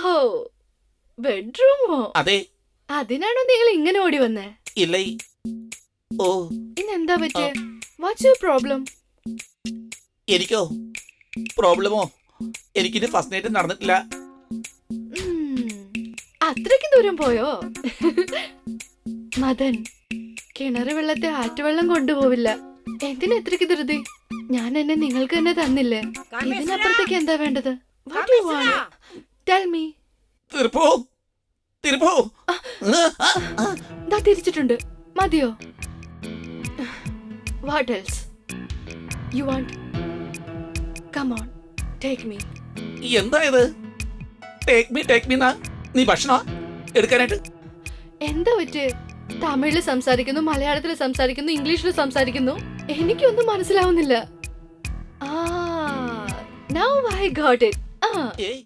ഓ ബെഡ്റൂമോ? അതെ. അതിനാണോ നിങ്ങൾ ഇങ്ങനെ ഓടി വന്നേ? ഇല്ല. ഓ ഇന്നെന്താ പറ്റിയ? What's your problem? എനിക്കോ പ്രോബ്ലമോ? എനിക്കിത് ഫസ്റ്റ് നൈറ്റ് നടന്നിട്ടില്ല. അത്രയ്ക്ക് ദൂരം പോയോ? മദൻ, കിണറ് വെള്ളത്തെ ആറ്റുവെള്ളം കൊണ്ടുപോവില്ല. എന്തിനാ എത്രയ്ക്ക് ധൃതി? ഞാൻ എന്നെ നിങ്ങൾക്ക് തന്നെ തന്നില്ലേ? ഇതിനപ്പുറത്തേക്ക് എന്താ വേണ്ടത്? What do you want? Tell me. ദാ തിരിച്ചിട്ടുണ്ട്. മതിയോ? What else? You want? Come on, take me. എന്താ ഇത്? ടേക്ക് മീ നീ ഭക്ഷണം എടുക്കാനായിട്ട്? എന്താ പറ്റിയ? തമിഴില് സംസാരിക്കുന്നു, മലയാളത്തിൽ സംസാരിക്കുന്നു, ഇംഗ്ലീഷിൽ സംസാരിക്കുന്നു. എനിക്കൊന്നും മനസ്സിലാവുന്നില്ല. Now I got it.